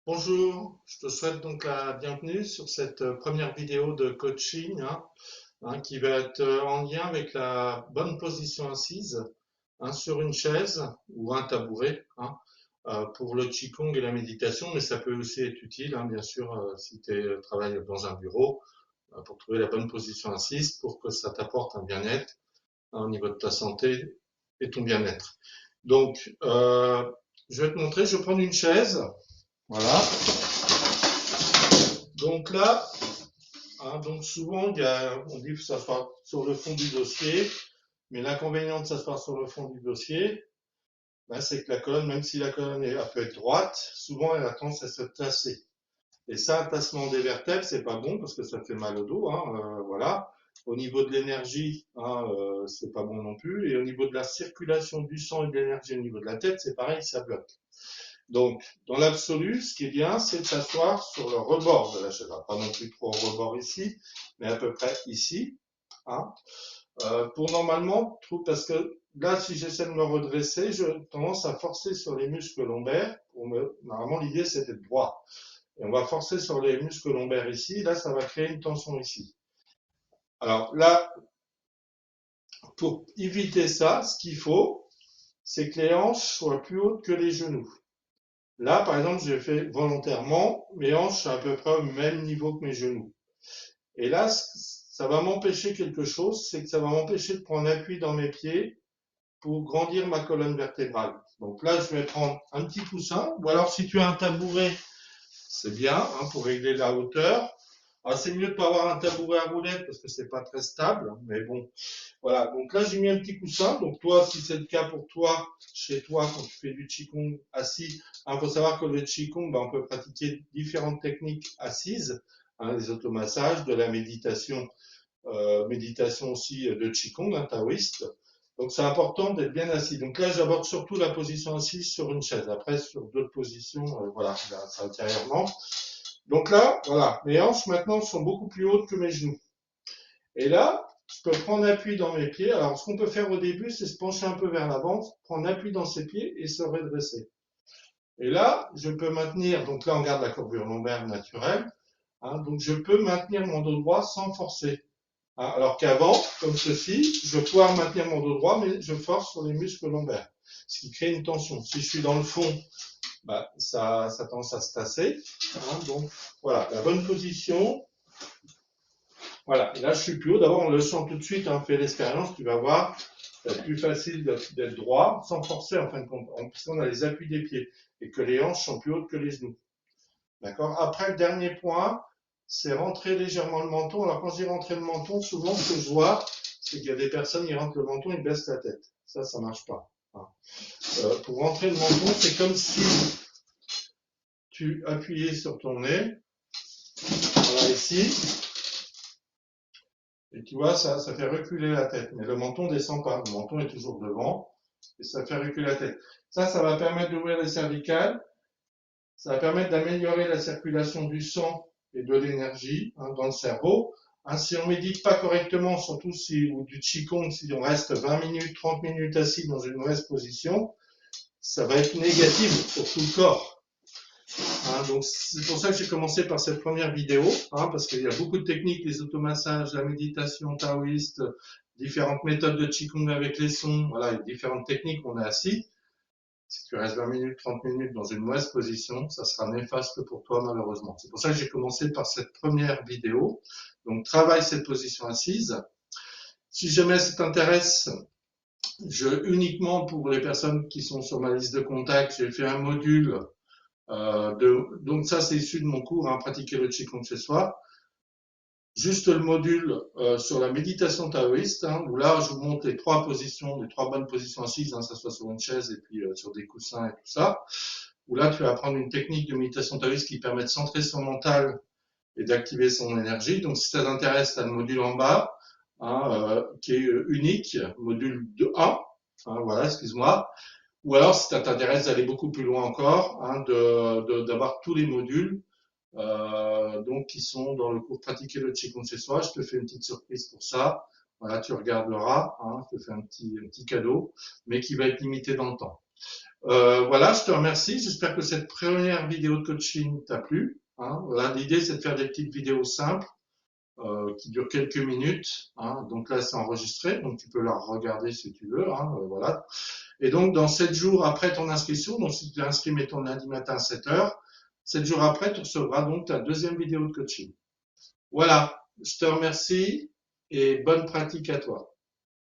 Bonjour, je te souhaite donc la bienvenue sur cette première vidéo de coaching qui va être en lien avec la bonne position assise sur une chaise ou un tabouret pour le Qigong et la méditation, mais ça peut aussi être utile, bien sûr, si tu travailles dans un bureau, pour trouver la bonne position assise pour que ça t'apporte un bien-être au niveau de ta santé et ton bien-être. Donc, je vais te montrer, je vais prendre une chaise, voilà. Donc là, donc souvent, on dit que ça s'asseoir sur le fond du dossier, mais l'inconvénient de s'asseoir sur le fond du dossier, c'est que la colonne, même si la colonne elle peut être droite, souvent elle a tendance à se tasser. Et ça, un tassement des vertèbres, c'est pas bon parce que ça fait mal au dos, voilà. Au niveau de l'énergie, c'est pas bon non plus. Et au niveau de la circulation du sang et de l'énergie au niveau de la tête, c'est pareil, ça bloque. Donc, dans l'absolu, ce qui est bien, c'est de s'asseoir sur le rebord de la chaise. Pas non plus trop au rebord ici, mais à peu près ici. Hein. Pour normalement, parce que là, si j'essaie de me redresser, j'ai tendance à forcer sur les muscles lombaires. Normalement, l'idée, c'est d'être droit. Et on va forcer sur les muscles lombaires ici. Là, ça va créer une tension ici. Alors là, pour éviter ça, ce qu'il faut, c'est que les hanches soient plus hautes que les genoux. Là, par exemple, j'ai fait volontairement, mes hanches sont à peu près au même niveau que mes genoux. Et là, ça va m'empêcher quelque chose, c'est que ça va m'empêcher de prendre appui dans mes pieds pour grandir ma colonne vertébrale. Donc là, je vais prendre un petit coussin, ou alors si tu as un tabouret, c'est bien pour régler la hauteur. C'est mieux de pas avoir un tabouret à roulettes parce que c'est pas très stable, mais bon, voilà. Donc là, j'ai mis un petit coussin. Donc toi, si c'est le cas pour toi, chez toi, quand tu fais du qigong assis, il faut savoir que le qigong, on peut pratiquer différentes techniques assises, les automassages, de la méditation, méditation aussi de qigong, taoïste. Donc c'est important d'être bien assis. Donc là, j'aborde surtout la position assise sur une chaise. Après, sur d'autres positions, voilà, ça intérieurement. Donc là, voilà, mes hanches maintenant sont beaucoup plus hautes que mes genoux. Et là, je peux prendre appui dans mes pieds. Alors, ce qu'on peut faire au début, c'est se pencher un peu vers l'avant, prendre appui dans ses pieds et se redresser. Et là, je peux maintenir, donc là, on garde la courbure lombaire naturelle, donc je peux maintenir mon dos droit sans forcer. Alors qu'avant, comme ceci, je vais pouvoir maintenir mon dos droit, mais je force sur les muscles lombaires, ce qui crée une tension. Si je suis dans le fond, ça tend à se tasser. Donc, voilà, la bonne position. Voilà, et là, je suis plus haut. D'abord, on le sent tout de suite, fais l'expérience, tu vas voir, c'est plus facile d'être droit, sans forcer, en fin de compte, parce qu'on a les appuis des pieds, et que les hanches sont plus hautes que les genoux. D'accord. Après, le dernier point, c'est rentrer légèrement le menton. Alors, quand je dis rentrer le menton, souvent, ce que je vois, c'est qu'il y a des personnes, ils rentrent le menton, ils baissent la tête. Ça marche pas. Pour rentrer le menton, c'est comme si tu appuyais sur ton nez, voilà, ici, et tu vois, ça fait reculer la tête. Mais le menton descend pas. Le menton est toujours devant, et ça fait reculer la tête. Ça va permettre d'ouvrir les cervicales. Ça va permettre d'améliorer la circulation du sang et de l'énergie dans le cerveau. Si on médite pas correctement, surtout ou du qigong, si on reste 20 minutes, 30 minutes assis dans une mauvaise position, ça va être négatif pour tout le corps. Donc c'est pour ça que j'ai commencé par cette première vidéo, parce qu'il y a beaucoup de techniques, les automassages, la méditation taoïste, différentes méthodes de qigong avec les sons, voilà, différentes techniques, on est assis. Si tu restes 20 minutes, 30 minutes dans une mauvaise position, ça sera néfaste pour toi malheureusement. C'est pour ça que j'ai commencé par cette première vidéo. Donc travaille cette position assise. Si jamais ça t'intéresse, uniquement pour les personnes qui sont sur ma liste de contacts, j'ai fait un module donc ça c'est issu de mon cours, pratiquer le Qigong chez soi. Juste le module sur la méditation taoïste, où là je vous montre les trois positions, les trois bonnes positions assises, ça soit sur une chaise et puis sur des coussins et tout ça. Où là tu vas apprendre une technique de méditation taoïste qui permet de centrer son mental et d'activer son énergie. Donc si ça t'intéresse, tu as le module en bas, qui est unique, module 1, voilà, excuse-moi. Ou alors si ça t'intéresse d'aller beaucoup plus loin encore, d'avoir tous les modules donc qui sont dans le cours Pratiquer le Qigong chez soi. Je te fais une petite surprise pour ça. Voilà, tu regarderas, je te fais un petit cadeau, mais qui va être limité dans le temps. Voilà, je te remercie. J'espère que cette première vidéo de coaching t'a plu. Hein. Voilà, l'idée, c'est de faire des petites vidéos simples qui durent quelques minutes. Hein. Donc là, c'est enregistré, donc tu peux la regarder si tu veux. Hein. Voilà. Et donc, dans 7 jours après ton inscription, donc si tu t'es inscrit, mettons lundi matin à 7 heures, 7 jours après, tu recevras donc ta deuxième vidéo de coaching. Voilà, je te remercie et bonne pratique à toi.